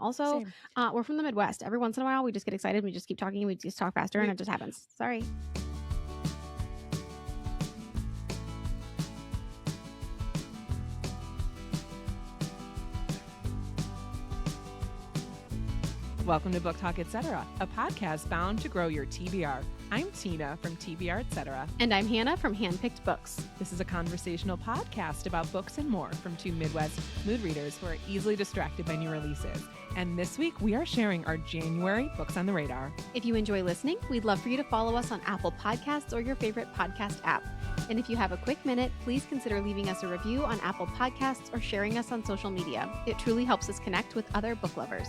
Also, Same. we're from the Midwest. Every once in a while, we just get excited. We just keep talking. We just talk faster, and it just happens. Sorry. Welcome to Book Talk Etc., a podcast bound to grow your TBR. I'm Tina from TBR Etc. And I'm Hannah from Handpicked Books. This is a conversational podcast about books and more from two Midwest mood readers who are easily distracted by new releases. And this week, we are sharing our January Books on the Radar. If you enjoy listening, we'd love for you to follow us on Apple Podcasts or your favorite podcast app. And if you have a quick minute, please consider leaving us a review on Apple Podcasts or sharing us on social media. It truly helps us connect with other book lovers.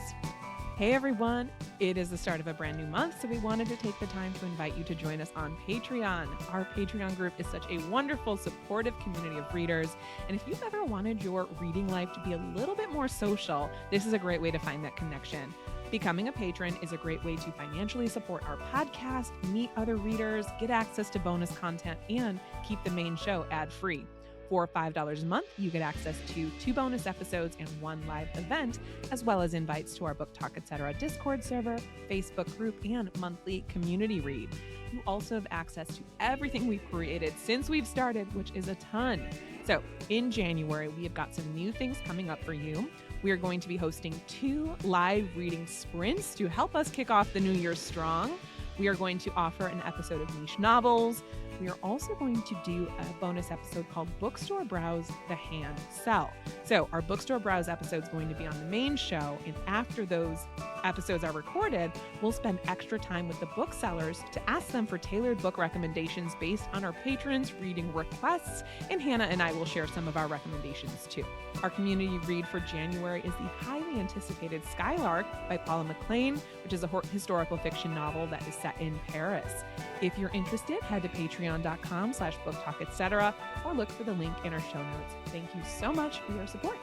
Hey everyone, it is the start of a brand new month, so we wanted to take the time to invite you to join us on Patreon. Our Patreon group is such a wonderful, supportive community of readers, and if you've ever wanted your reading life to be a little bit more social, this is a great way to find that connection. Becoming a patron is a great way to financially support our podcast, meet other readers, get access to bonus content, and keep the main show ad-free. For $5 a month, you get access to 2 bonus episodes and 1 live event, as well as invites to our Book Talk Etc. Discord server, Facebook group, and monthly community read. You also have access to everything we've created since we've started, which is a ton. So in January, we have got some new things coming up for you. We are going to be hosting 2 live reading sprints to help us kick off the new year strong. We are going to offer an episode of niche novels. We are also going to do a bonus episode called Bookstore Browse, The Hand Sell. So our Bookstore Browse episode is going to be on the main show, and after those episodes are recorded, we'll spend extra time with the booksellers to ask them for tailored book recommendations based on our patrons' reading requests, and Hannah and I will share some of our recommendations too. Our community read for January is the highly anticipated Skylark by Paula McLean, which is a historical fiction novel that is set in Paris. If you're interested, head to patreon.com/booktalk etc. or look for the link in our show notes. Thank you so much for your support.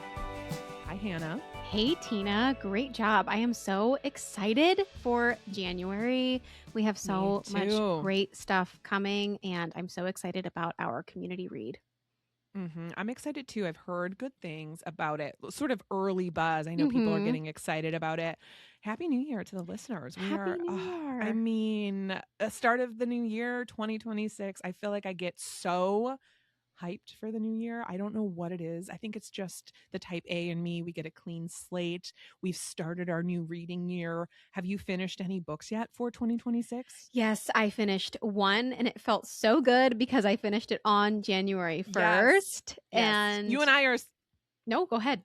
Hi, Hannah. Hey, Tina. Great job. I am so excited for January. We have so much great stuff coming, and I'm so excited about our community read. I'm excited too. I've heard good things about it. Sort of early buzz. I know people are getting excited about it. Happy New Year to the listeners. Happy New Year. I mean, the start of the new year, 2026. I feel like I get so hyped for the new year. I don't know what it is. I think it's just the type A in me. We get a clean slate. We've started our new reading year. Have you finished any books yet for 2026? Yes, I finished one, and it felt so good because I finished it on January 1st. Yes. And you and I are... No, go ahead.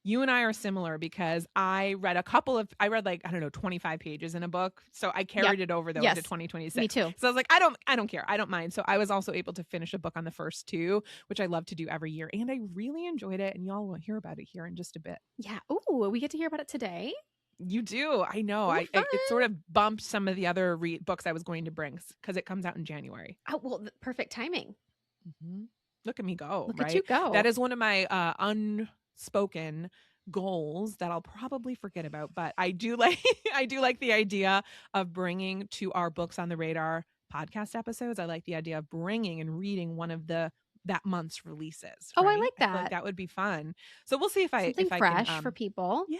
You and I are similar because I read 25 pages in a book. So I carried it over though into 2026. Me too. So I was like, I don't care. I don't mind. So I was also able to finish a book on the first 2, which I love to do every year. And I really enjoyed it. And y'all will hear about it here in just a bit. Yeah. Ooh, we get to hear about it today. You do. I know. It sort of bumped some of the other books I was going to bring because it comes out in January. Oh, well, perfect timing. Look at me go. Look at you go. That is one of my unspoken goals that I'll probably forget about, but I do like the idea of bringing to our Books on the Radar podcast episodes. I like the idea of bringing and reading one of that month's releases. Oh, right? I like that. I feel like that would be fun. So we'll see if I fresh can, for people. Yeah,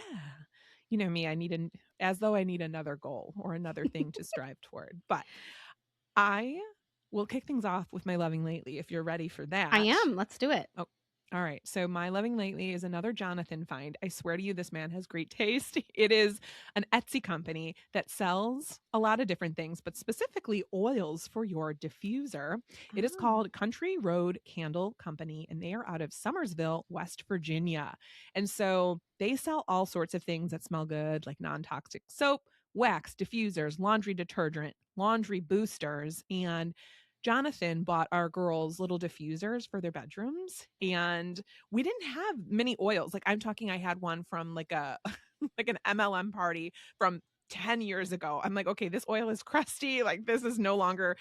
you know me. I need another goal or another thing to strive toward. But I will kick things off with my loving lately. If you're ready for that, I am. Let's do it. Oh. All right. So my loving lately is another Jonathan find. I swear to you, this man has great taste. It is an Etsy company that sells a lot of different things, but specifically oils for your diffuser. It is called Country Road Candle Company, and they are out of Summersville, West Virginia. And so they sell all sorts of things that smell good, like non-toxic soap, wax, diffusers, laundry detergent, laundry boosters, and Jonathan bought our girls little diffusers for their bedrooms, and we didn't have many oils. Like I'm talking, I had one from like an MLM party from 10 years ago. I'm like, okay, this oil is crusty. Like this is no longer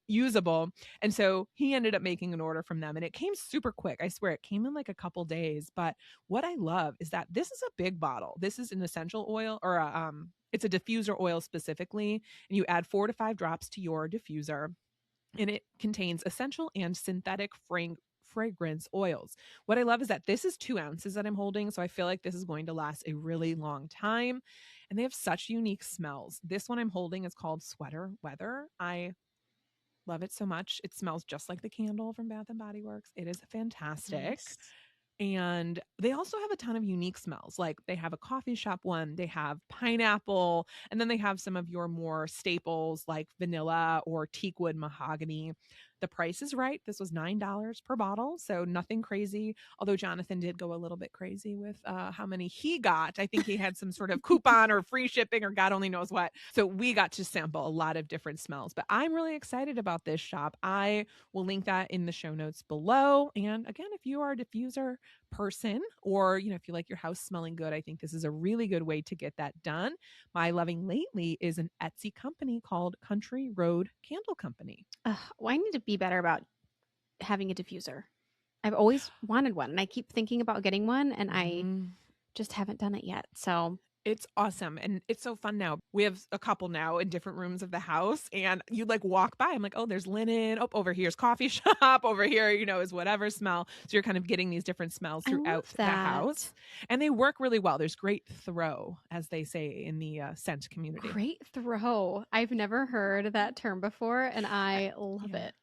usable. And so he ended up making an order from them, and it came super quick. I swear it came in like a couple days. But what I love is that this is a big bottle. This is an essential oil, or it's a diffuser oil specifically, and you add 4 to 5 drops to your diffuser. And it contains essential and synthetic fragrance, oils. What I love is that this is 2 ounces that I'm holding, so I feel like this is going to last a really long time. And they have such unique smells. This one I'm holding is called Sweater Weather. I love it so much. It smells just like the candle from Bath and Body Works. It is fantastic. Nice. And they also have a ton of unique smells. Like they have a coffee shop one, they have pineapple, and then they have some of your more staples like vanilla or teakwood mahogany. The price is right. This was $9 per bottle, so nothing crazy. Although Jonathan did go a little bit crazy with how many he got. I think he had some sort of coupon or free shipping or God only knows what. So we got to sample a lot of different smells. But I'm really excited about this shop. I will link that in the show notes below. And again, if you are a diffuser person, or if you like your house smelling good, I think this is a really good way to get that done. My loving lately is an Etsy company called Country Road Candle Company. Well, I need to be better about having a diffuser. I've always wanted one, and I keep thinking about getting one, and I just haven't done it yet. So it's awesome. And it's so fun now. We have a couple now in different rooms of the house, and you like walk by. I'm like, oh, there's linen. Oh, over here's coffee shop. Over here, is whatever smell. So you're kind of getting these different smells throughout the house. And they work really well. There's great throw, as they say in the scent community. Great throw. I've never heard that term before, and I love it.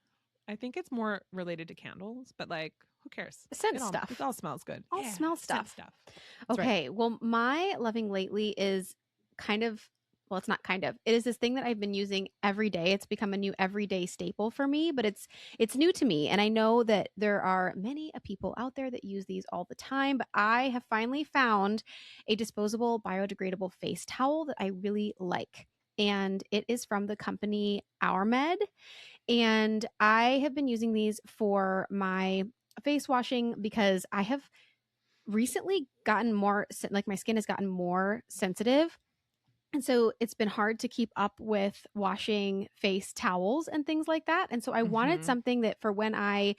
I think it's more related to candles, but like, who cares? Scent stuff. It all smells good. All smell stuff. That's okay. Right. Well, my loving lately is it's not kind of. It is this thing that I've been using every day. It's become a new everyday staple for me, but it's new to me. And I know that there are many people out there that use these all the time, but I have finally found a disposable biodegradable face towel that I really like. And it is from the company Ourmed. And I have been using these for my face washing because I have recently gotten more, like my skin has gotten more sensitive. And so it's been hard to keep up with washing face towels and things like that. And so I wanted something that for when I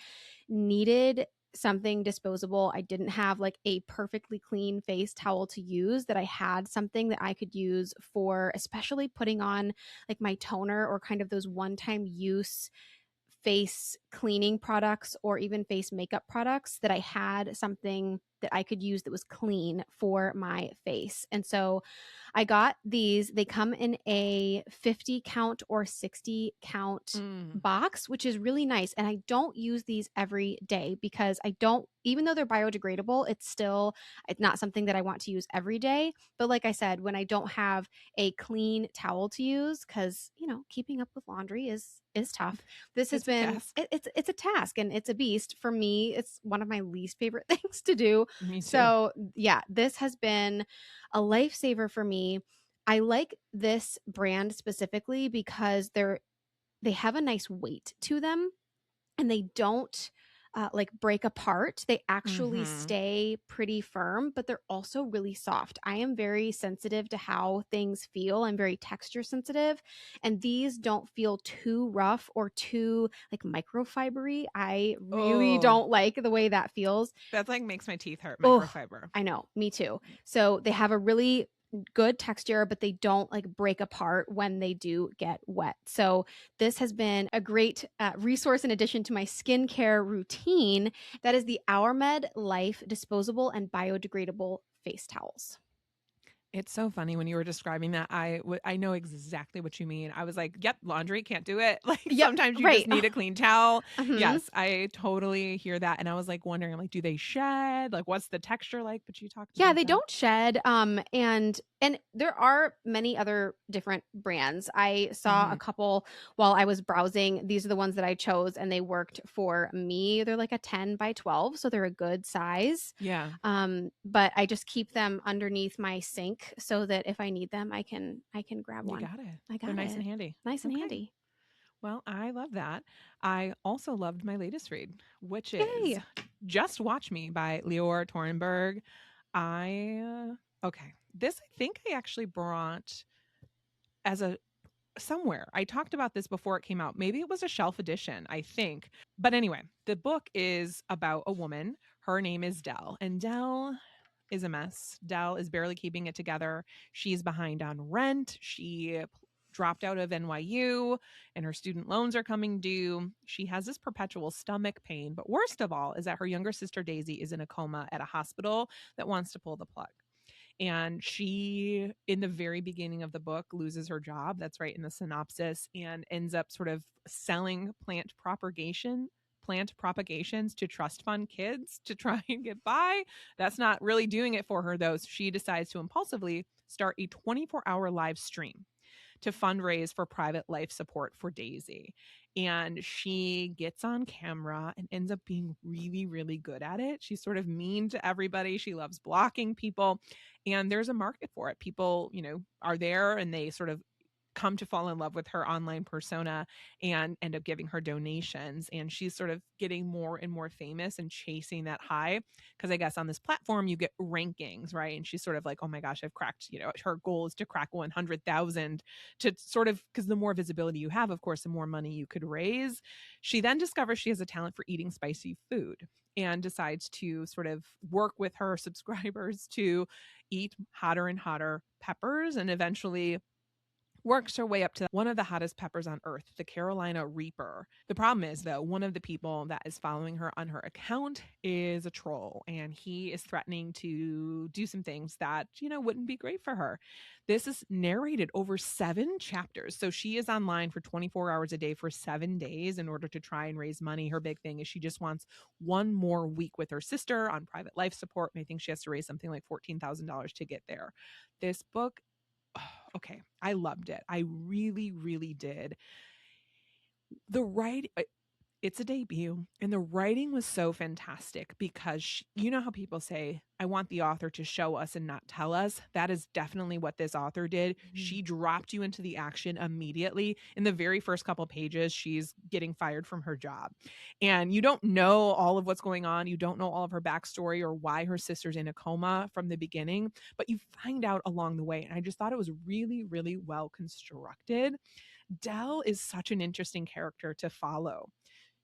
needed something disposable, I didn't have like a perfectly clean face towel to use, that I had something that I could use for especially putting on like my toner or kind of those one-time use face cleaning products or even face makeup products, that I had something that I could use that was clean for my face. And so I got these. They come in a 50 count or 60 count box, which is really nice. And I don't use these every day because even though they're biodegradable, it's not something that I want to use every day. But like I said, when I don't have a clean towel to use, because keeping up with laundry is tough. It's a task and it's a beast for me. It's one of my least favorite things to do. Me too. So yeah, this has been a lifesaver for me. I like this brand specifically because they have a nice weight to them, and they don't break apart. They actually stay pretty firm, but they're also really soft. I am very sensitive to how things feel. I'm very texture sensitive, and these don't feel too rough or too like microfibery. I really don't like the way that feels. That's like makes my teeth hurt, microfiber. I know, me too. So they have a really good texture, but they don't like break apart when they do get wet. So this has been a great resource in addition to my skincare routine. That is the Ourmed Life disposable and biodegradable face towels. It's so funny when you were describing that. I know exactly what you mean. I was like, yep, laundry, can't do it. Like sometimes you just need a clean towel. Yes, I totally hear that. And I was like wondering, like, do they shed? Like, what's the texture like? But you talked about they don't shed. And there are many other different brands. I saw a couple while I was browsing. These are the ones that I chose, and they worked for me. They're like a 10 by 12, so they're a good size. Yeah. But I just keep them underneath my sink so that if I need them, I can grab one. You got it. I got They're it. nice and handy. Nice and handy. Well, I love that. I also loved my latest read, which is Just Watch Me by Lior Torenberg. This I think I actually brought as somewhere. I talked about this before it came out. Maybe it was a shelf edition, I think. But anyway, the book is about a woman. Her name is Dell, and Dell is a mess. Dell is barely keeping it together. She's behind on rent. She dropped out of NYU and her student loans are coming due. She has this perpetual stomach pain. But worst of all is that her younger sister Daisy is in a coma at a hospital that wants to pull the plug. And she, in the very beginning of the book, loses her job. That's right in the synopsis, and ends up sort of selling plant propagations to trust fund kids to try and get by. That's not really doing it for her, though. So she decides to impulsively start a 24-hour live stream to fundraise for private life support for Daisy. And she gets on camera and ends up being really, really good at it. She's sort of mean to everybody. She loves blocking people. And there's a market for it. People, are there and they sort of come to fall in love with her online persona and end up giving her donations. And she's sort of getting more and more famous and chasing that high. Because I guess on this platform, you get rankings, right? And she's sort of like, oh my gosh, I've cracked, her goal is to crack 100,000 to sort of, because the more visibility you have, of course, the more money you could raise. She then discovers she has a talent for eating spicy food and decides to sort of work with her subscribers to eat hotter and hotter peppers, and eventually works her way up to one of the hottest peppers on earth, the Carolina Reaper. The problem is, though, one of the people that is following her on her account is a troll, and he is threatening to do some things that, wouldn't be great for her. This is narrated over 7 chapters. So she is online for 24 hours a day for 7 days in order to try and raise money. Her big thing is she just wants one more week with her sister on private life support. And I think she has to raise something like $14,000 to get there. This book, okay, I loved it. I really, really did. It's a debut, and the writing was so fantastic because how people say, I want the author to show us and not tell us. That is definitely what this author did. Mm-hmm. She dropped you into the action immediately. In the very first couple pages, she's getting fired from her job, and you don't know all of what's going on. You don't know all of her backstory or why her sister's in a coma from the beginning, but you find out along the way. And I just thought it was really, really well constructed. Dell is such an interesting character to follow.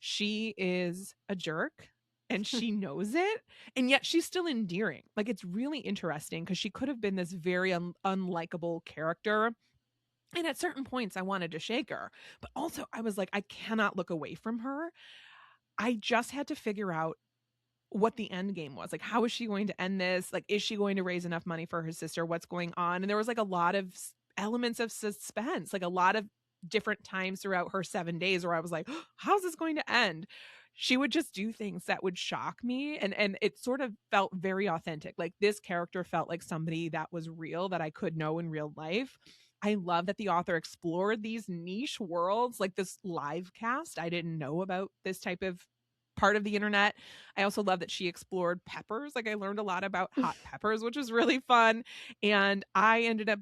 She is a jerk and she knows it, and yet she's still endearing. Like, it's really interesting because she could have been this very unlikable character. And at certain points I wanted to shake her, but also I was like, I cannot look away from her. I just had to figure out what the end game was. Like, how is she going to end this? Like, is she going to raise enough money for her sister? What's going on? And there was like a lot of elements of suspense, like a lot of different times throughout her 7 days where I was like, oh, how's this going to end? She would just do things that would shock me. And it sort of felt very authentic. Like, this character felt like somebody that was real, that I could know in real life. I love that the author explored these niche worlds, like this live cast. I didn't know about this type of part of the internet. I also love that she explored peppers. Like, I learned a lot about hot peppers, which was really fun. And I ended up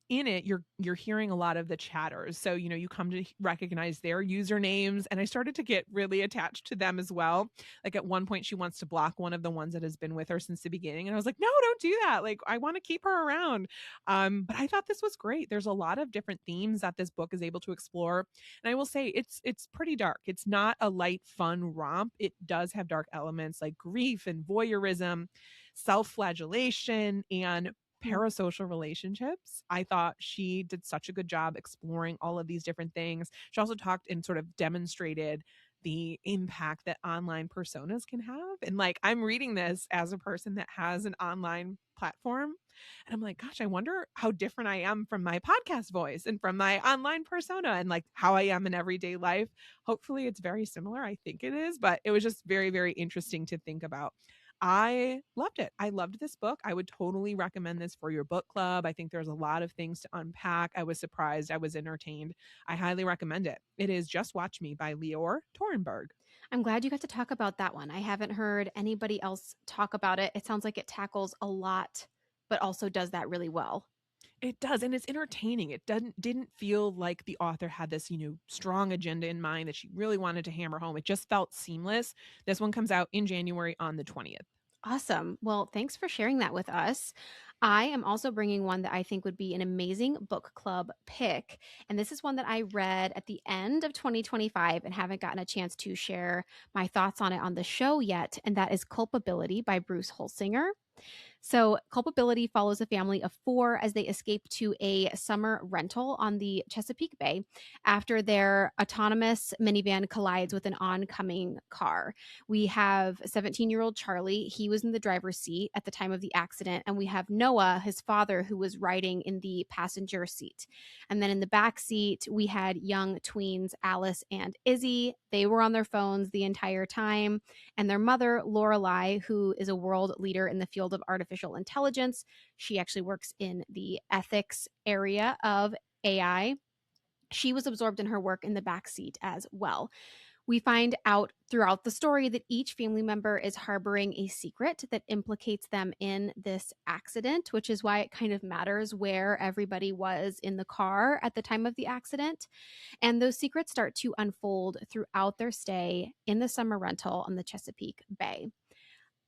in it, you're hearing a lot of the chatters. So, you come to recognize their usernames, and I started to get really attached to them as well. Like, at one point she wants to block one of the ones that has been with her since the beginning. And I was like, no, don't do that. Like, I want to keep her around. But I thought this was great. There's a lot of different themes that this book is able to explore. And I will say it's pretty dark. It's not a light, fun romp. It does have dark elements like grief and voyeurism, self-flagellation, and parasocial relationships. I thought she did such a good job exploring all of these different things. She also talked and sort of demonstrated the impact that online personas can have. And like, I'm reading this as a person that has an online platform, and I'm like, gosh, I wonder how different I am from my podcast voice and from my online persona, and like how I am in everyday life. Hopefully it's very similar. I think it is, but it was just very, very interesting to think about. I loved it. I loved this book. I would totally recommend this for your book club. I think there's a lot of things to unpack. I was surprised. I was entertained. I highly recommend it. It is Just Watch Me by Lior Torenberg. I'm glad you got to talk about that one. I haven't heard anybody else talk about it. It sounds like it tackles a lot, but also does that really well. It does, and it's entertaining. It didn't feel like the author had this, strong agenda in mind that she really wanted to hammer home. It just felt seamless. This one comes out in January on the 20th. Awesome. Well, thanks for sharing that with us. I am also bringing one that I think would be an amazing book club pick. And this is one that I read at the end of 2025 and haven't gotten a chance to share my thoughts on it on the show yet. And that is Culpability by Bruce Hollsinger. So, Culpability follows a family of 4 as they escape to a summer rental on the Chesapeake Bay after their autonomous minivan collides with an oncoming car. We have 17-year-old Charlie. He was in the driver's seat at the time of the accident. And we have Noah, his father, who was riding in the passenger seat. And then in the back seat, we had young tweens Alice and Izzy. They were on their phones the entire time. And their mother, Lorelei, who is a world leader in the field of artificial intelligence. She actually works in the ethics area of AI. She was absorbed in her work in the backseat as well. We find out throughout the story that each family member is harboring a secret that implicates them in this accident, which is why it kind of matters where everybody was in the car at the time of the accident. And those secrets start to unfold throughout their stay in the summer rental on the Chesapeake Bay.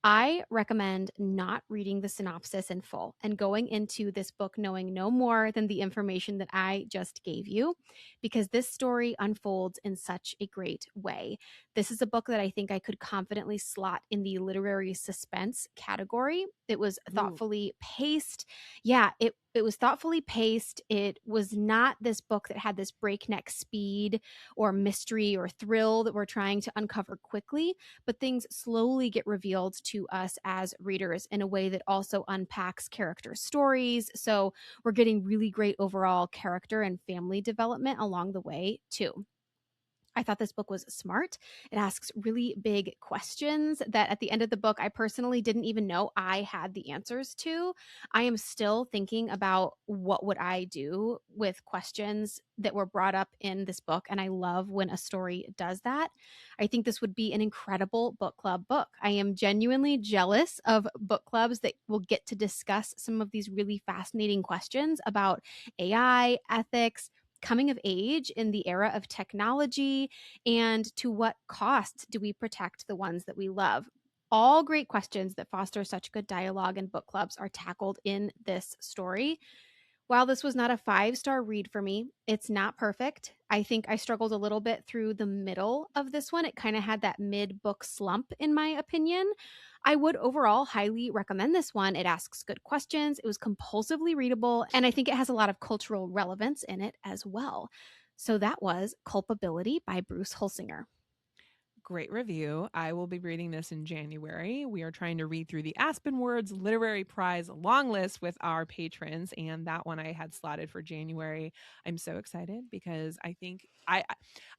I recommend not reading the synopsis in full and going into this book knowing no more than the information that I just gave you, because this story unfolds in such a great way. This is a book that I think I could confidently slot in the literary suspense category. It was thoughtfully paced. Yeah, it was thoughtfully paced. It was not this book that had this breakneck speed or mystery or thrill that we're trying to uncover quickly, but things slowly get revealed to us as readers in a way that also unpacks character stories. So we're getting really great overall character and family development along the way, too. I thought this book was smart. It asks really big questions that at the end of the book, I personally didn't even know I had the answers to. I am still thinking about what would I do with questions that were brought up in this book. And I love when a story does that. I think this would be an incredible book club book. I am genuinely jealous of book clubs that will get to discuss some of these really fascinating questions about AI, ethics, coming of age in the era of technology, and to what cost do we protect the ones that we love? All great questions that foster such good dialogue and book clubs are tackled in this story. While this was not a 5-star read for me, it's not perfect. I think I struggled a little bit through the middle of this one. It kind of had that mid-book slump, in my opinion. I would overall highly recommend this one. It asks good questions. It was compulsively readable, and I think it has a lot of cultural relevance in it as well. So that was Culpability by Bruce Hollsinger. Great review. I will be reading this in January. We are trying to read through the Aspen Words Literary Prize long list with our patrons, and that one I had slotted for January. I'm so excited because I think I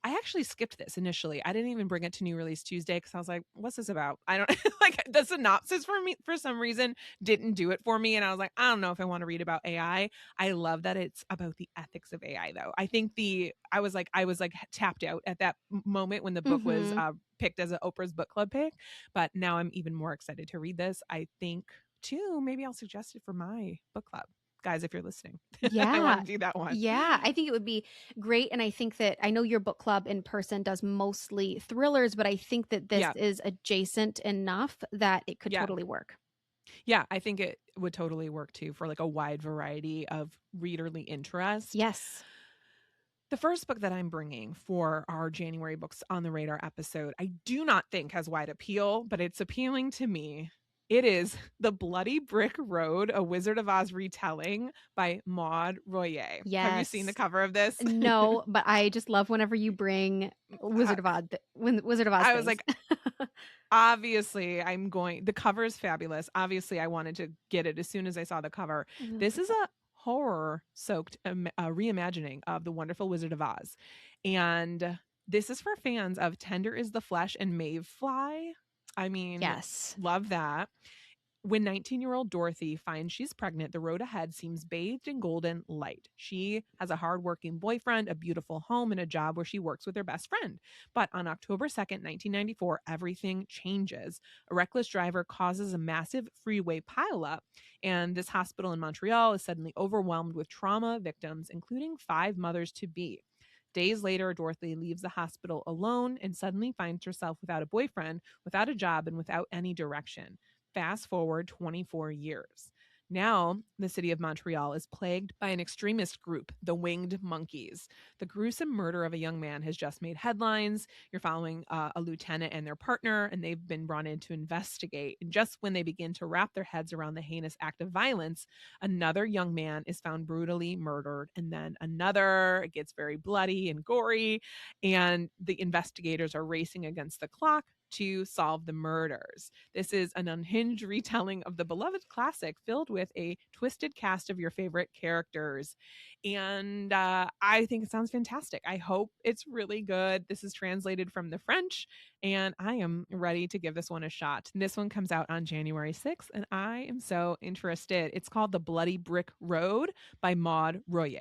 actually skipped this initially. I didn't even bring it to New Release Tuesday because I was like, what's this about? I don't like the synopsis for me for some reason didn't do it for me. And I was like, I don't know if I want to read about AI. I love that it's about the ethics of AI though. I think I was like tapped out at that moment when the book was picked as an Oprah's book club pick, but now I'm even more excited to read this. I think too, maybe I'll suggest it for my book club. Guys, if you're listening, I want to do that one. Yeah, I think it would be great. And I think that I know your book club in person does mostly thrillers, but I think that this is adjacent enough that it could totally work. Yeah, I think it would totally work too for like a wide variety of readerly interest. Yes. The first book that I'm bringing for our January Books on the Radar episode, I do not think has wide appeal, but it's appealing to me. It is The Bloody Brick Road, a Wizard of Oz retelling by Maude Royer. Yes. Have you seen the cover of this? No, but I just love whenever you bring Wizard of Oz. I was like, obviously, the cover is fabulous. Obviously, I wanted to get it as soon as I saw the cover. This is a horror-soaked reimagining of The Wonderful Wizard of Oz. And this is for fans of Tender is the Flesh and Mayfly. I mean, yes, love that. When 19-year-old Dorothy finds she's pregnant, the road ahead seems bathed in golden light. She has a hardworking boyfriend, a beautiful home, and a job where she works with her best friend. But on October 2nd, 1994, everything changes. A reckless driver causes a massive freeway pileup, and this hospital in Montreal is suddenly overwhelmed with trauma victims, including 5 mothers-to-be. Days later, Dorothy leaves the hospital alone and suddenly finds herself without a boyfriend, without a job, and without any direction. Fast forward 24 years. Now, the city of Montreal is plagued by an extremist group, the Winged Monkeys. The gruesome murder of a young man has just made headlines. You're following a lieutenant and their partner, and they've been brought in to investigate. And just when they begin to wrap their heads around the heinous act of violence, another young man is found brutally murdered, and then another. It gets very bloody and gory, and the investigators are racing against the clock to solve the murders. This is an unhinged retelling of the beloved classic filled with a twisted cast of your favorite characters. And I think it sounds fantastic. I hope it's really good. This is translated from the French, and I am ready to give this one a shot. This one comes out on January 6th, and I am so interested. It's called The Bloody Brick Road by Maude Royer.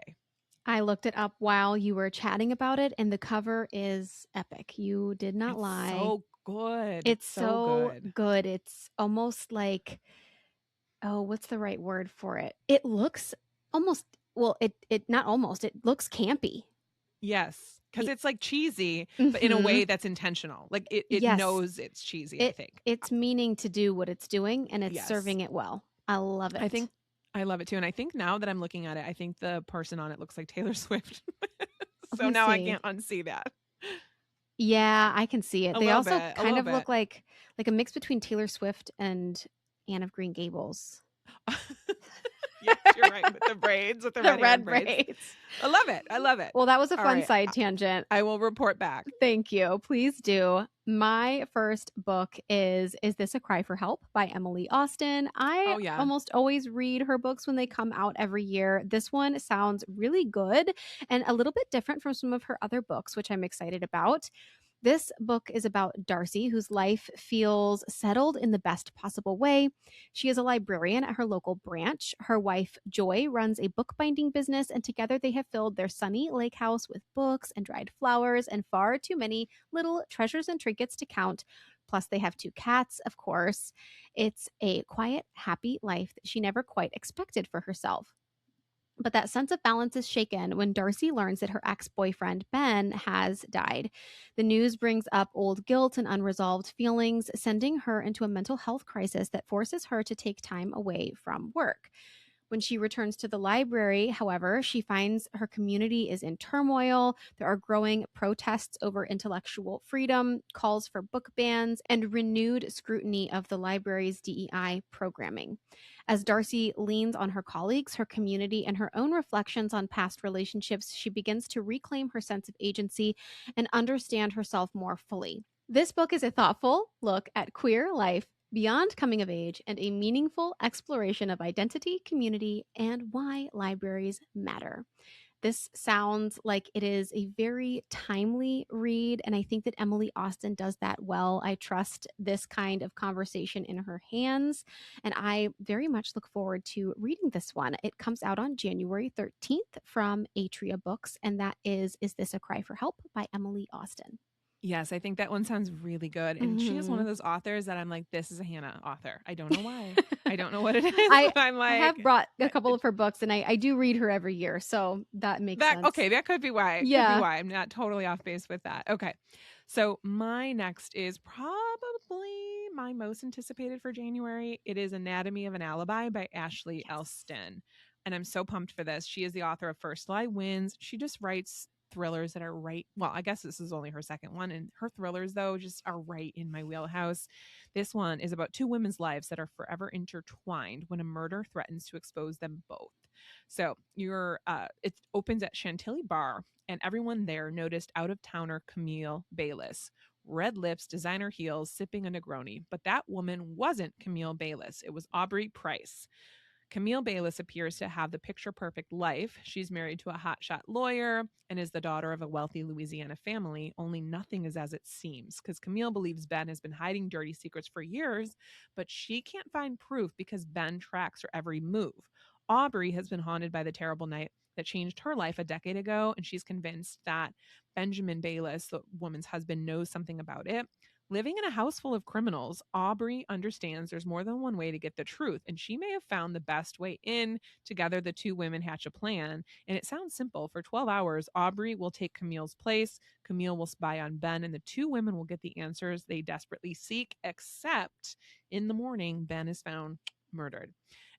I looked it up while you were chatting about it, and the cover is epic. You did not lie. So good. It's so good. It's almost like, oh, what's the right word for it? It looks almost, well, it not almost, it looks campy. Yes, because it's like cheesy, but in a way that's intentional. Like it Yes. knows it's cheesy, I think. It's meaning to do what it's doing, and it's serving it well. I love it. I think I love it too. And I think now that I'm looking at it, I think the person on it looks like Taylor Swift. So now I can't unsee that. Yeah, I can see it. They also kind of bit. look like a mix between Taylor Swift and Anne of Green Gables. Yes, you're right. With the braids, with the red braids. I love it. I love it. Well, that was a fun side tangent. I will report back. Thank you. Please do. My first book is This a Cry for Help by Emily Austen. I almost always read her books when they come out every year. This one sounds really good and a little bit different from some of her other books, which I'm excited about. This book is about Darcy, whose life feels settled in the best possible way. She is a librarian at her local branch. Her wife, Joy, runs a bookbinding business, and together they have filled their sunny lake house with books and dried flowers and far too many little treasures and trinkets to count. Plus, they have 2 cats, of course. It's a quiet, happy life that she never quite expected for herself. But that sense of balance is shaken when Darcy learns that her ex-boyfriend, Ben, has died. The news brings up old guilt and unresolved feelings, sending her into a mental health crisis that forces her to take time away from work. When she returns to the library, however, she finds her community is in turmoil. There are growing protests over intellectual freedom, calls for book bans, and renewed scrutiny of the library's DEI programming. As Darcy leans on her colleagues, her community, and her own reflections on past relationships, she begins to reclaim her sense of agency and understand herself more fully. This book is a thoughtful look at queer life beyond coming of age and a meaningful exploration of identity, community, and why libraries matter. This sounds like it is a very timely read, and I think that Emily Austen does that well. I trust this kind of conversation in her hands, and I very much look forward to reading this one. It comes out on January 13th from Atria Books, and that is This a Cry for Help by Emily Austen. Yes, I think that one sounds really good. And she is one of those authors that I'm like, this is a Hannah author. I don't know why. I don't know what it is. But I'm like, I have brought a couple of her books, and I do read her every year. So that makes sense. Okay, that could be why. Yeah. Could be why. I'm not totally off base with that. Okay. So my next is probably my most anticipated for January. It is Anatomy of an Alibi by Ashley Elston. And I'm so pumped for this. She is the author of First Lie Wins. She just writes thrillers that are right. Well, I guess this is only her second one, and her thrillers though just are right in my wheelhouse. This one is about 2 women's lives that are forever intertwined when a murder threatens to expose them both. So it opens at Chantilly Bar, and everyone there noticed out-of-towner Camille Bayliss. Red lips, designer heels, sipping a Negroni. But that woman wasn't Camille Bayliss. It was Aubrey Price. Camille Bayliss appears to have the picture-perfect life. She's married to a hotshot lawyer and is the daughter of a wealthy Louisiana family, only nothing is as it seems, because Camille believes Ben has been hiding dirty secrets for years, but she can't find proof because Ben tracks her every move. Aubrey has been haunted by the terrible night that changed her life a decade ago, and she's convinced that Benjamin Bayliss, the woman's husband, knows something about it. Living in a house full of criminals, Aubrey understands there's more than one way to get the truth, and she may have found the best way in. Together, the 2 women hatch a plan, and it sounds simple. For 12 hours, Aubrey will take Camille's place, Camille will spy on Ben, and the 2 women will get the answers they desperately seek, except in the morning, Ben is found murdered.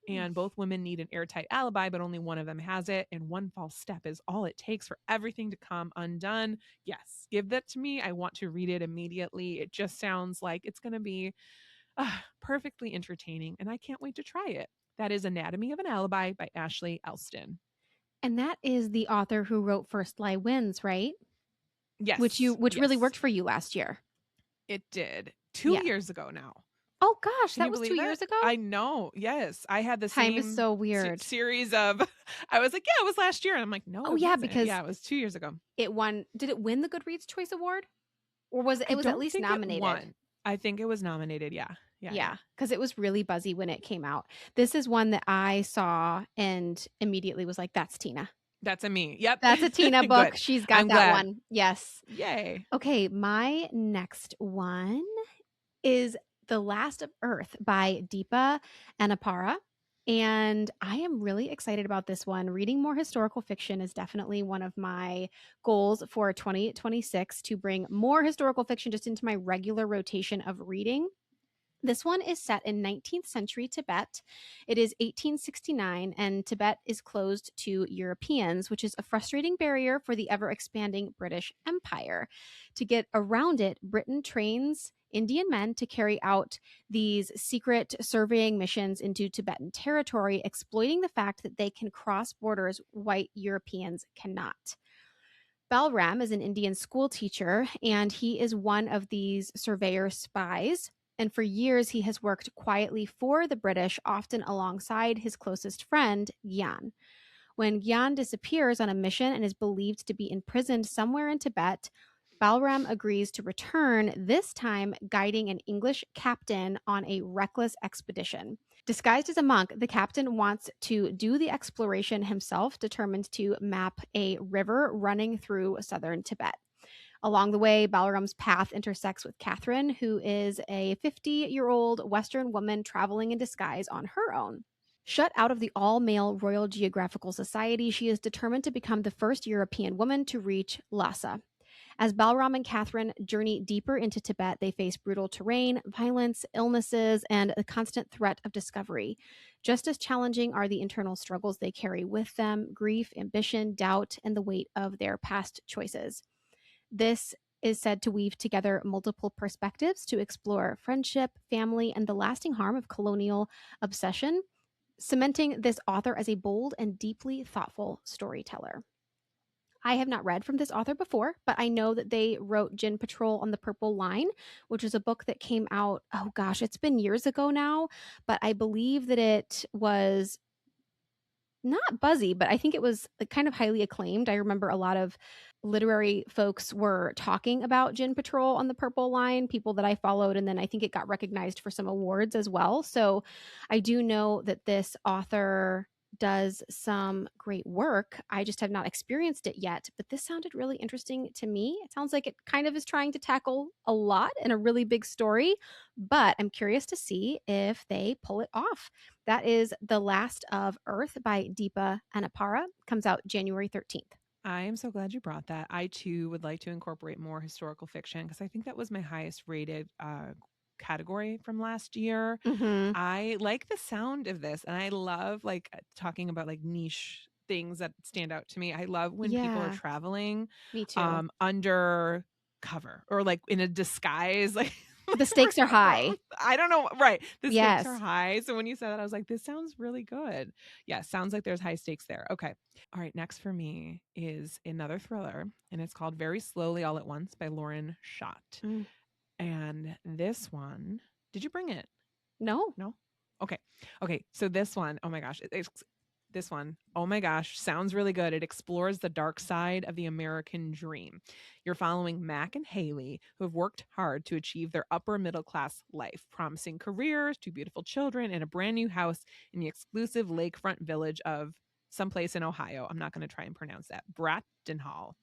And both women need an airtight alibi, but only one of them has it. And one false step is all it takes for everything to come undone. Yes, give that to me. I want to read it immediately. It just sounds like it's going to be perfectly entertaining, and I can't wait to try it. That is Anatomy of an Alibi by Ashley Elston. And that is the author who wrote First Lie Wins, right? Yes. Which really worked for you last year. It did. 2 years ago now. Oh gosh, that was 2 years ago? I know. Yes. I had the Time same is so weird. series of, I was like, yeah, it was last year. And I'm like, no. Oh yeah, because it was 2 years ago. It won. Did it win the Goodreads Choice Award? Or was it was at least nominated? I think it was nominated. Yeah. Because it was really buzzy when it came out. This is one that I saw and immediately was like, that's Tina. That's a me. Yep. That's a Tina book. She's got that one. Yes. Yay. Okay. My next one is The Last of Earth by Deepa Anappara. And I am really excited about this one. Reading more historical fiction is definitely one of my goals for 2026, to bring more historical fiction just into my regular rotation of reading. This one is set in 19th century Tibet. It is 1869, and Tibet is closed to Europeans, which is a frustrating barrier for the ever-expanding British Empire. To get around it, Britain trains Indian men to carry out these secret surveying missions into Tibetan territory, exploiting the fact that they can cross borders white Europeans cannot. Balram is an Indian school teacher, and he is one of these surveyor spies. And for years, he has worked quietly for the British, often alongside his closest friend, Gyan. When Gyan disappears on a mission and is believed to be imprisoned somewhere in Tibet, Balram agrees to return, this time guiding an English captain on a reckless expedition. Disguised as a monk, the captain wants to do the exploration himself, determined to map a river running through southern Tibet. Along the way, Balram's path intersects with Catherine, who is a 50-year-old Western woman traveling in disguise on her own. Shut out of the all-male Royal Geographical Society, she is determined to become the first European woman to reach Lhasa. As Balram and Catherine journey deeper into Tibet, they face brutal terrain, violence, illnesses, and the constant threat of discovery. Just as challenging are the internal struggles they carry with them: grief, ambition, doubt, and the weight of their past choices. This is said to weave together multiple perspectives to explore friendship, family, and the lasting harm of colonial obsession, cementing this author as a bold and deeply thoughtful storyteller. I have not read from this author before, but I know that they wrote Gin Patrol on the Purple Line, which is a book that came out, oh gosh, it's been years ago now, but I believe that it was not buzzy, but I think it was kind of highly acclaimed. I remember a lot of literary folks were talking about Gin Patrol on the Purple Line, people that I followed, and then I think it got recognized for some awards as well. So I do know that this author does some great work. I just have not experienced it yet, but this sounded really interesting to me. It sounds like it kind of is trying to tackle a lot in a really big story, but I'm curious to see if they pull it off. That is The Last of Earth by Deepa Anappara. Comes out January 13th. I am so glad you brought that. I too would like to incorporate more historical fiction, because I think that was my highest rated category from last year. I like the sound of this, and I love talking about niche things that stand out to me. I love when people are traveling under cover or in a disguise. The stakes are high. I don't know. Right. The stakes are high. So when you said that, I was like, this sounds really good. Yeah. Sounds like there's high stakes there. Okay. All right. Next for me is another thriller, and it's called Very Slowly All at Once by Lauren Schott. And this one, did you bring it? No. Okay. So this one, oh my gosh. This one, oh my gosh, sounds really good. It explores the dark side of the American dream. You're following Mac and Haley, who have worked hard to achieve their upper middle class life, promising careers, 2 beautiful children, and a brand new house in the exclusive lakefront village of someplace in Ohio. I'm not going to try and pronounce that. Brattonhall.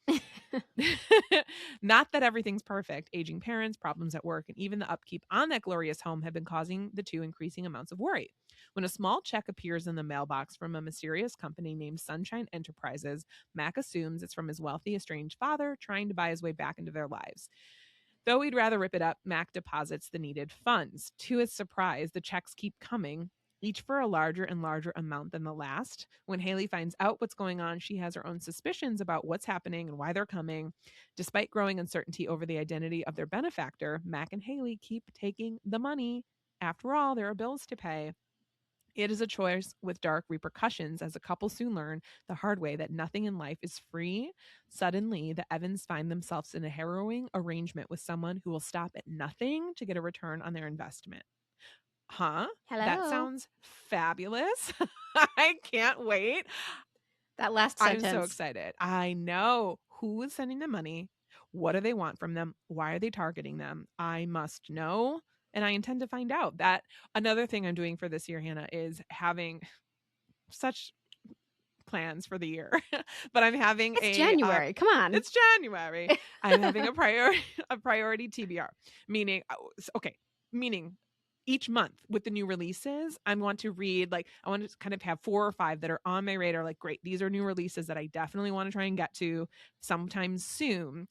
Not that everything's perfect. Aging parents, problems at work, and even the upkeep on that glorious home have been causing the two increasing amounts of worry. When a small check appears in the mailbox from a mysterious company named Sunshine Enterprises, Mac assumes it's from his wealthy estranged father trying to buy his way back into their lives. Though he'd rather rip it up, Mac deposits the needed funds. To his surprise, the checks keep coming, each for a larger and larger amount than the last. When Haley finds out what's going on, she has her own suspicions about what's happening and why they're coming. Despite growing uncertainty over the identity of their benefactor, Mac and Haley keep taking the money. After all, there are bills to pay. It is a choice with dark repercussions, as the couple soon learn the hard way that nothing in life is free. Suddenly, the Evans find themselves in a harrowing arrangement with someone who will stop at nothing to get a return on their investment. Huh? Hello. That sounds fabulous. I can't wait. That last sentence. I'm so excited. I know. Who is sending the money? What do they want from them? Why are they targeting them? I must know. And I intend to find out. That another thing I'm doing for this year, Hannah, is having such plans for the year. But I'm having January. Come on. It's January. I'm having a priority TBR. Meaning each month with the new releases, I want to read, like, I want to kind of have 4 or 5 that are on my radar. Like, great, these are new releases that I definitely want to try and get to sometime soon.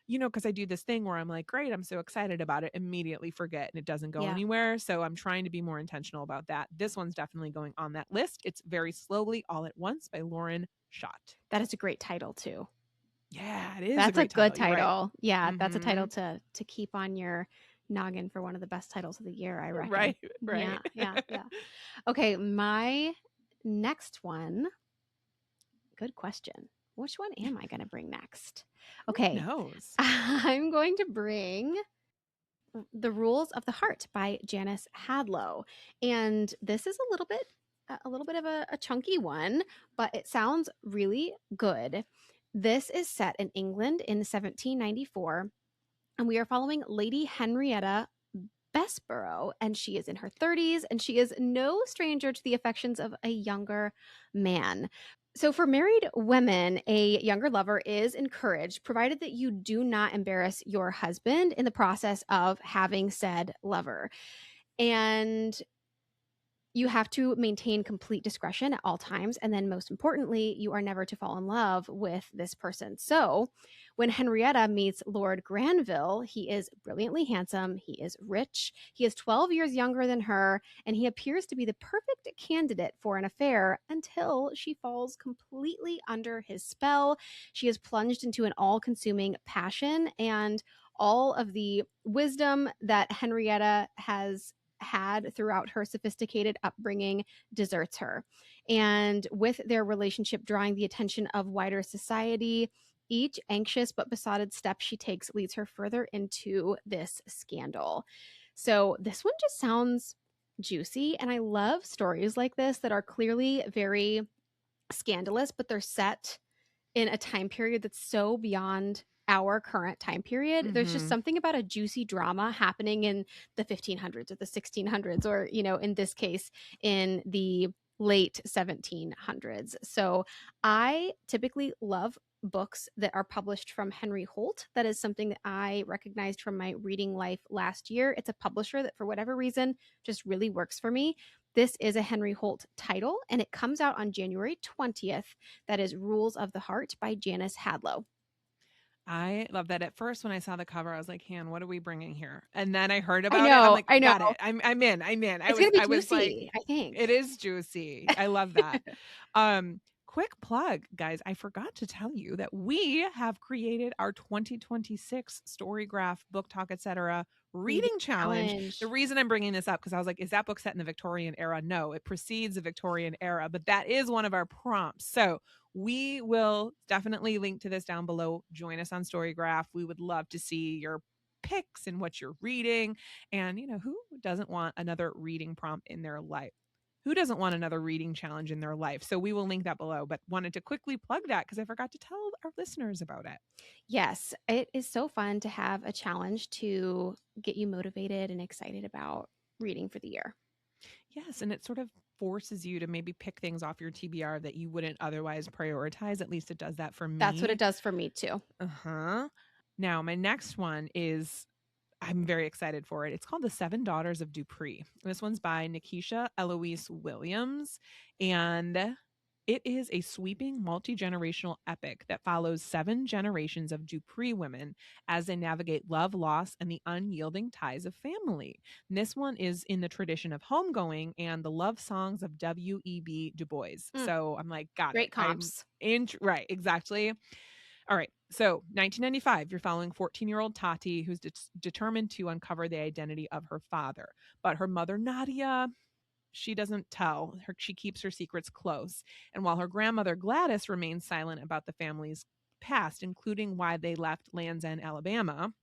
You know, because I do this thing where I'm like, great, I'm so excited about it, immediately forget, and it doesn't go anywhere. So I'm trying to be more intentional about that. This one's definitely going on that list. It's Very Slowly All at Once by Lauren Schott. That is a great title too. Yeah, it is. That's a good title. Right. Yeah, that's a title to keep on your noggin for one of the best titles of the year, I reckon. Right. Yeah. Okay, my next one. Good question. Which one am I going to bring next? Okay. Who knows? I'm going to bring The Rules of the Heart by Janice Hadlow. And this is a little bit of a chunky one, but it sounds really good. This is set in England in 1794, and we are following Lady Henrietta Bessborough, and she is in her 30s, and she is no stranger to the affections of a younger man. So for married women, a younger lover is encouraged, provided that you do not embarrass your husband in the process of having said lover. And you have to maintain complete discretion at all times. And then most importantly, you are never to fall in love with this person. So when Henrietta meets Lord Granville, he is brilliantly handsome. He is rich. He is 12 years younger than her, and he appears to be the perfect candidate for an affair until she falls completely under his spell. She is plunged into an all-consuming passion, and all of the wisdom that Henrietta has had throughout her sophisticated upbringing deserts her. And with their relationship drawing the attention of wider society, each anxious but besotted step she takes leads her further into this scandal. So this one just sounds juicy, and I love stories like this that are clearly very scandalous, but they're set in a time period that's so beyond our current time period. There's just something about a juicy drama happening in the 1500s or the 1600s, or, you know, in this case, in the late 1700s. So I typically love books that are published from Henry Holt. That is something that I recognized from my reading life last year. It's a publisher that, for whatever reason, just really works for me. This is a Henry Holt title, and it comes out on January 20th. That is Rules of the Heart by Janice Hadlow. I love that. At first, when I saw the cover, I was like, "Han, what are we bringing here?" And then I heard about it. I'm like, I know. Got it. I'm in. It's gonna be juicy, I think. It is juicy. I love that. Quick plug, guys. I forgot to tell you that we have created our 2026 Storygraph, Book Talk, etc. reading challenge. The reason I'm bringing this up, because I was like, is that book set in the Victorian era? No, it precedes the Victorian era, but that is one of our prompts. So we will definitely link to this down below. Join us on Storygraph. We would love to see your picks and what you're reading. And, you know, who doesn't want another reading prompt in their life? Who doesn't want another reading challenge in their life? So we will link that below, but wanted to quickly plug that because I forgot to tell our listeners about it. Yes, it is so fun to have a challenge to get you motivated and excited about reading for the year. Yes, and it sort of forces you to maybe pick things off your TBR that you wouldn't otherwise prioritize. At least it does that for me. That's what it does for me too. Now, my next one is, I'm very excited for it. It's called The Seven Daughters of Dupree. This one's by Nikesha Eloise Williams. And It is a sweeping multi-generational epic that follows 7 generations of Dupree women as they navigate love, loss, and the unyielding ties of family. And this one is in the tradition of homegoing and the love songs of W.E.B. Du Bois. So I'm like, got Great it. comps. Right, exactly. All right. So 1995, you're following 14-year-old Tati, who's determined to uncover the identity of her father. But her mother, Nadia, she doesn't tell. She keeps her secrets close. And while her grandmother, Gladys, remains silent about the family's past, including why they left Land's End, Alabama,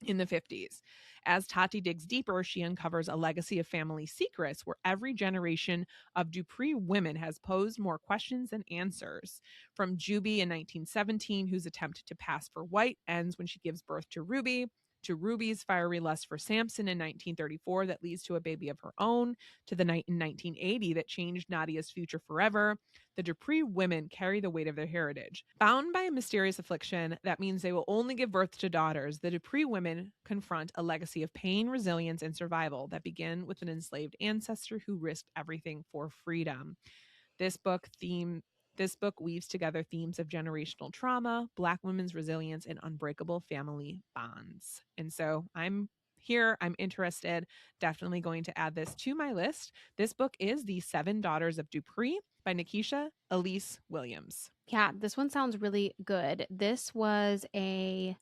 in the 50s. As Tati digs deeper, she uncovers a legacy of family secrets where every generation of Dupree women has posed more questions than answers. From Juby in 1917, whose attempt to pass for white ends when she gives birth to Ruby, to Ruby's fiery lust for Samson in 1934 that leads to a baby of her own, to the night in 1980 that changed Nadia's future forever. The Dupree women carry the weight of their heritage. Bound by a mysterious affliction that means they will only give birth to daughters, the Dupree women confront a legacy of pain, resilience, and survival that begin with an enslaved ancestor who risked everything for freedom. This book weaves together themes of generational trauma, Black women's resilience, and unbreakable family bonds. And so I'm here. I'm interested. Definitely going to add this to my list. This book is The 7 Daughters of Dupree by Nikesha Elise Williams. Yeah, this one sounds really good. This was a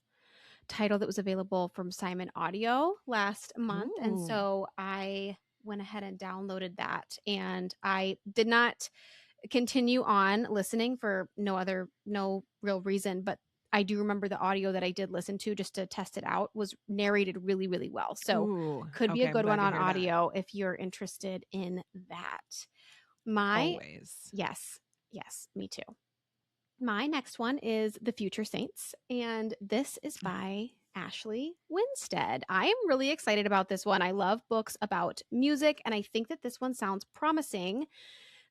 title that was available from Simon Audio last month. Ooh. And so I went ahead and downloaded that. And I did not continue on listening for no real reason, but I do remember the audio that I did listen to just to test it out was narrated really, really well. So could be a good one on audio if you're interested in that. Always. Yes, me too. My next one is The Future Saints, and this is by Ashley Winstead. I am really excited about this one. I love books about music, and I think that this one sounds promising.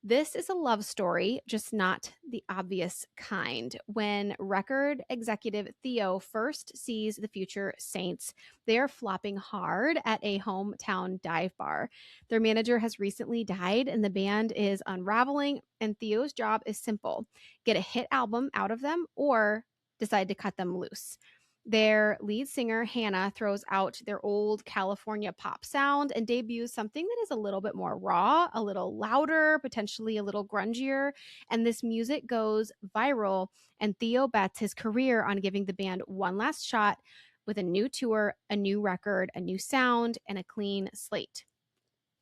This is a love story, just not the obvious kind. When record executive Theo first sees the Future Saints, they are flopping hard at a hometown dive bar. Their manager has recently died, and the band is unraveling, and Theo's job is simple: get a hit album out of them or decide to cut them loose. Their lead singer, Hannah, throws out their old California pop sound and debuts something that is a little bit more raw, a little louder, potentially a little grungier. And this music goes viral, and Theo bets his career on giving the band one last shot with a new tour, a new record, a new sound, and a clean slate.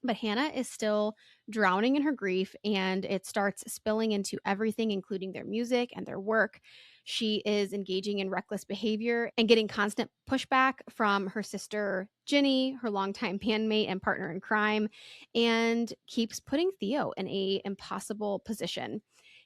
But Hannah is still drowning in her grief, and it starts spilling into everything, including their music and their work. She is engaging in reckless behavior and getting constant pushback from her sister, Ginny, her longtime bandmate and partner in crime, and keeps putting Theo in an impossible position.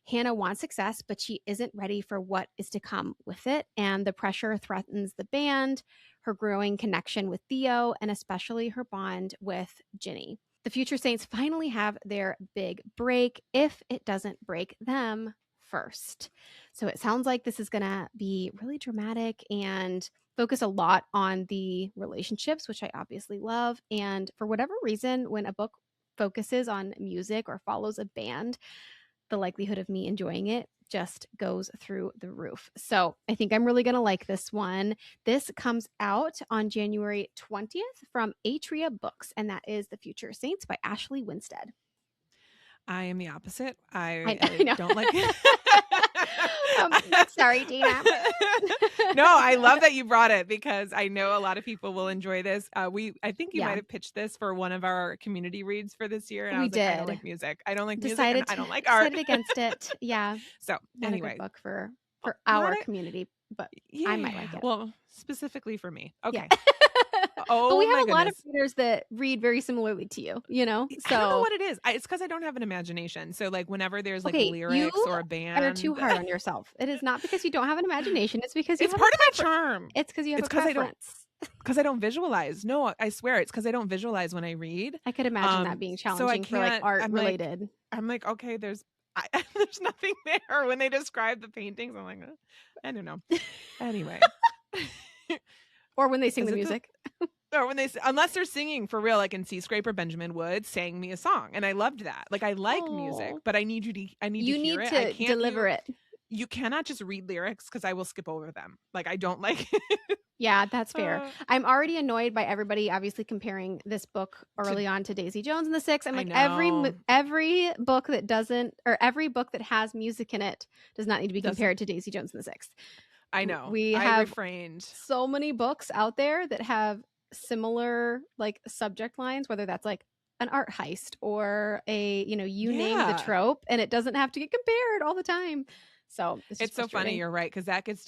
Hannah wants success, but she isn't ready for what is to come with it, and the pressure threatens the band, her growing connection with Theo, and especially her bond with Ginny. The Future Saints finally have their big break, if it doesn't break them first. So it sounds like this is going to be really dramatic and focus a lot on the relationships, which I obviously love. And for whatever reason, when a book focuses on music or follows a band, the likelihood of me enjoying it just goes through the roof. So I think I'm really going to like this one. This comes out on January 20th from Atria Books, and that is The Future Saints by Ashley Winstead. I am the opposite. I don't like it. Sorry, Dana. No, I love that you brought it because I know a lot of people will enjoy this. I think you might have pitched this for one of our community reads for this year. And I was like, I don't like music. I don't like music. And I don't like art. Decided against it. Yeah. So Not anyway, a good book for our community, but yeah, I might like it. Well, specifically for me. Okay. Yeah. Oh, but we have a lot of readers that read very similarly to you, you know? So I don't know what it is. It's because I don't have an imagination. So like whenever there's like lyrics or a band. You're too hard on yourself. It is not because you don't have an imagination. It's because you it's part of my charm. It's because you have a preference. Because I don't visualize. No, I swear it's because I don't visualize when I read. I could imagine that being challenging for like art related. I'm like, okay, there's nothing there. When they describe the paintings, I'm like, I don't know. Anyway. Or when they sing the music. Or when unless they're singing for real, like in Sea Scraper, Benjamin Wood sang me a song, and I loved that. Like I like music, but I need to hear it. I can't deliver it. You cannot just read lyrics because I will skip over them. Like I don't like. Yeah, that's fair. I'm already annoyed by everybody obviously comparing this book early on to Daisy Jones and the Six. I'm like, every book that doesn't, or every book that has music in it does not need to be compared to Daisy Jones and the Six. I know. I refrained. So many books out there that have similar like subject lines, whether that's like an art heist or a, name the trope, and it doesn't have to get compared all the time. So it's so funny. You're right. Cause that gets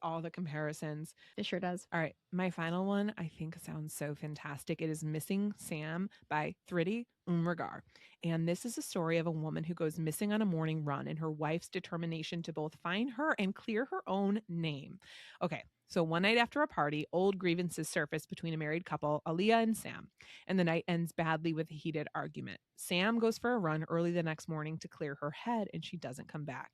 all the comparisons. It sure does. All right. My final one, I think sounds so fantastic. It is Missing Sam by Thridi Umrigar. And this is a story of a woman who goes missing on a morning run and her wife's determination to both find her and clear her own name. Okay. So one night after a party, old grievances surface between a married couple, Aaliyah and Sam, and the night ends badly with a heated argument. Sam goes for a run early the next morning to clear her head, and she doesn't come back.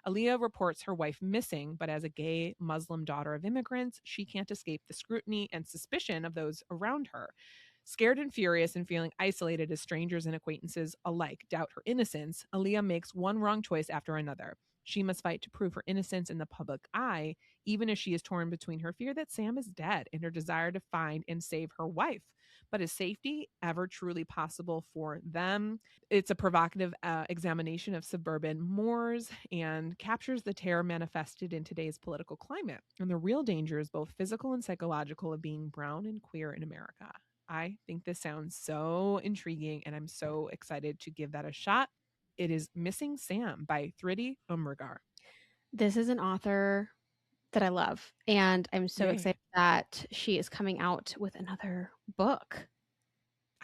Aaliyah reports her wife missing, but as a gay Muslim daughter of immigrants, she can't escape the scrutiny and suspicion of those around her. Scared and furious and feeling isolated as strangers and acquaintances alike doubt her innocence, Aaliyah makes one wrong choice after another. She must fight to prove her innocence in the public eye, even as she is torn between her fear that Sam is dead and her desire to find and save her wife. But is safety ever truly possible for them? It's a provocative examination of suburban mores and captures the terror manifested in today's political climate and the real dangers, both physical and psychological, of being brown and queer in America. I think this sounds so intriguing, and I'm so excited to give that a shot. It is Missing Sam by Thridi Umrigar. This is an author that I love, and I'm so excited that she is coming out with another book.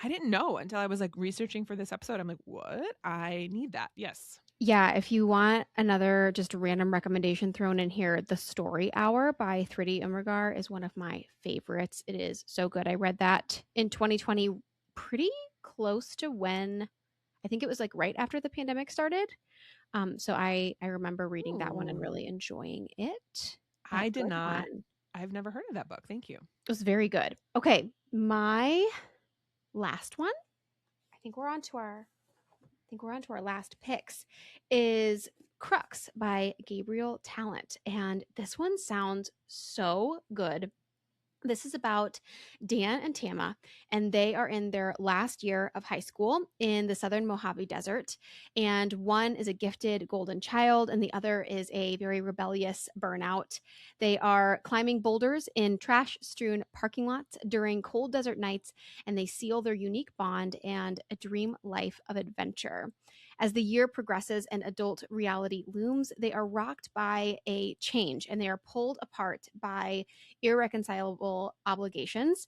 I didn't know until I was like researching for this episode. I'm like, what? I need that. Yes. Yeah, if you want another just random recommendation thrown in here, The Story Hour by Thridi Umrigar is one of my favorites. It is so good. I read that in 2020, pretty close to when, I think it was like right after the pandemic started. So I remember reading that one and really enjoying it. I did not. I've never heard of that book. Thank you. It was very good. Okay, my last one, I think we're on to our last picks, is Crux by Gabriel Tallent. And this one sounds so good. This is about Dan and Tama, and they are in their last year of high school in the southern Mojave Desert. And one is a gifted golden child, and the other is a very rebellious burnout. They are climbing boulders in trash-strewn parking lots during cold desert nights, and they seal their unique bond and a dream life of adventure. As the year progresses and adult reality looms, they are rocked by a change, and they are pulled apart by irreconcilable obligations.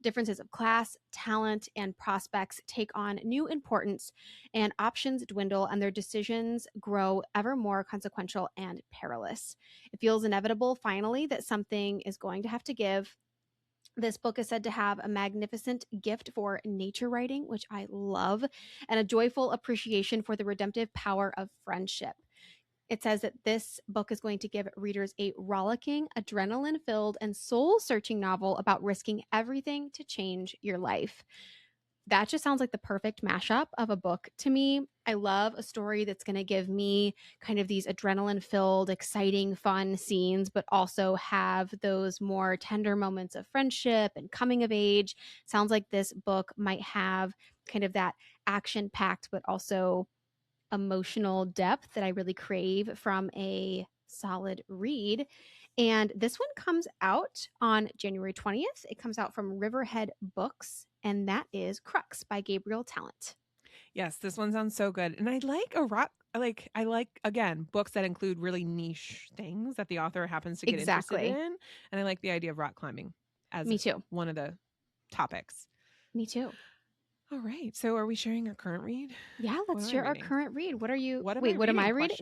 Differences of class, talent, and prospects take on new importance, and options dwindle, and their decisions grow ever more consequential and perilous. It feels inevitable, finally, that something is going to have to give. This book is said to have a magnificent gift for nature writing, which I love, and a joyful appreciation for the redemptive power of friendship. It says that this book is going to give readers a rollicking, adrenaline-filled, and soul-searching novel about risking everything to change your life. That just sounds like the perfect mashup of a book to me. I love a story that's going to give me kind of these adrenaline-filled, exciting, fun scenes, but also have those more tender moments of friendship and coming of age. Sounds like this book might have kind of that action-packed, but also emotional depth that I really crave from a solid read. And this one comes out on January 20th. It comes out from Riverhead Books, and that is Crux by Gabriel Tallent. Yes, this one sounds so good. And I like again, books that include really niche things that the author happens to get interested in. And I like the idea of rock climbing as Me too. One of the topics. Me too. All right. So are we sharing our current read? Yeah, let's share our current read. What are you? What am Wait, I what am I reading?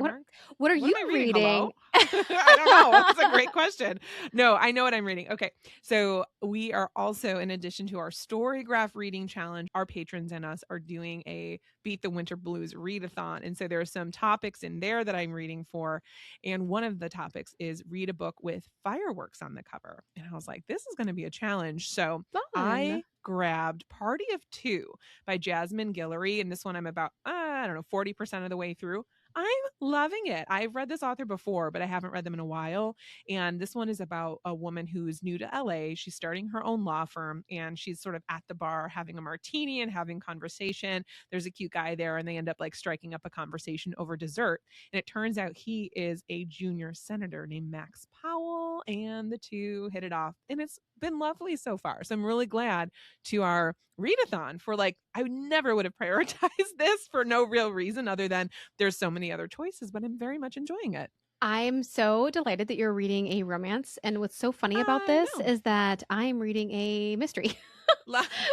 What are you reading? I don't know. That's a great question. No, I know what I'm reading. Okay. So we are also, in addition to our Storygraph reading challenge, our patrons and us are doing a Beat the Winter Blues readathon. And so there are some topics in there that I'm reading for. And one of the topics is read a book with fireworks on the cover. And I was like, this is going to be a challenge. So I grabbed Party of Two by Jasmine Guillory. And this one I'm about, I don't know, 40% of the way through. I'm loving it. I've read this author before, but I haven't read them in a while. And this one is about a woman who's new to LA. She's starting her own law firm, and she's sort of at the bar having a martini and having conversation. There's a cute guy there, and they end up like striking up a conversation over dessert. And it turns out he is a junior senator named Max Powell, and the two hit it off. And it's been lovely so far. So I'm really glad to our readathon for like, I never would have prioritized this for no real reason other than there's so many other choices, but I'm very much enjoying it. I'm so delighted that you're reading a romance. And what's so funny about this is that I'm reading a mystery.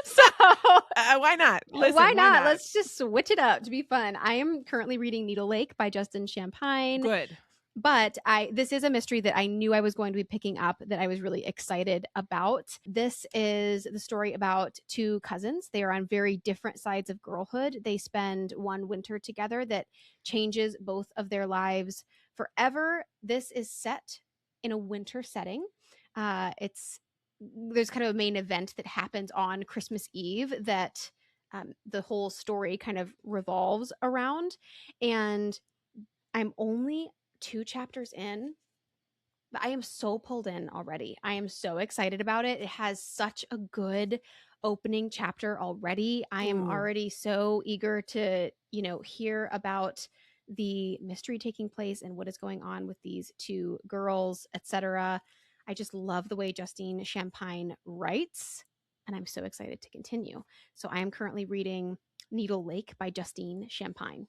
So why not? Listen, why not? Let's just switch it up to be fun. I am currently reading Needle Lake by Justin Champagne. Good. But this is a mystery that I knew I was going to be picking up that I was really excited about. This is the story about two cousins. They are on very different sides of girlhood. They spend one winter together that changes both of their lives forever. This is set in a winter setting. There's kind of a main event that happens on Christmas Eve that the whole story kind of revolves around. And I'm only 2 chapters in, but I am so pulled in already. I am so excited about it. It has such a good opening chapter already. I am already so eager to, hear about the mystery taking place and what is going on with these two girls, etc. I just love the way Justine Champagne writes, and I'm so excited to continue. So I am currently reading Needle Lake by Justine Champagne.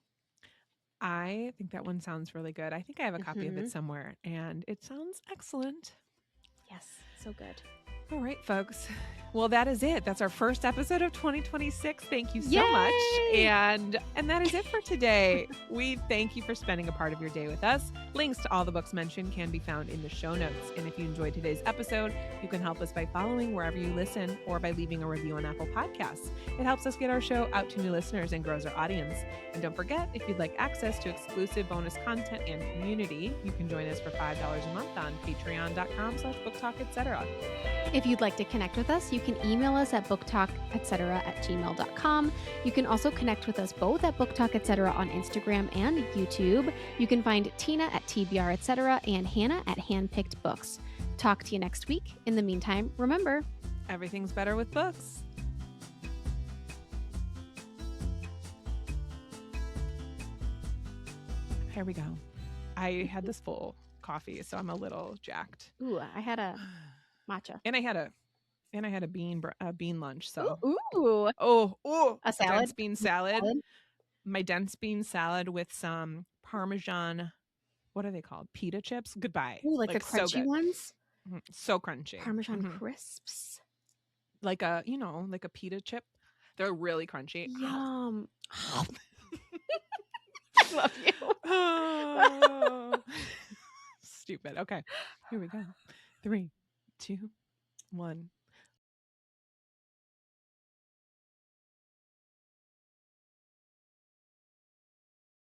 I think that one sounds really good. I think I have a copy of it somewhere, and it sounds excellent. Yes, so good. All right, folks. Well, that is it. That's our first episode of 2026. Thank you so much. And that is it for today. We thank you for spending a part of your day with us. Links to all the books mentioned can be found in the show notes. And if you enjoyed today's episode, you can help us by following wherever you listen or by leaving a review on Apple Podcasts. It helps us get our show out to new listeners and grows our audience. And don't forget, if you'd like access to exclusive bonus content and community, you can join us for $5 a month on patreon.com/booktalk, etc. If you'd like to connect with us, you can email us at booktalk.etc@gmail.com. You can also connect with us both at Booktalk Etc. on Instagram and YouTube. You can find Tina at TBR Etc. and Hannah at Handpicked Books. Talk to you next week. In the meantime, remember, everything's better with books. Here we go. I had this full coffee, so I'm a little jacked. Ooh, I had a matcha, and I had a bean lunch. So a salad, dense bean salad. My dense bean salad with some Parmesan. What are they called? Pita chips. Goodbye. Ooh, like the crunchy ones. So crunchy. Parmesan crisps. Like a pita chip. They're really crunchy. Yum. I love you. Stupid. Okay, here we go. 3, 2, 1.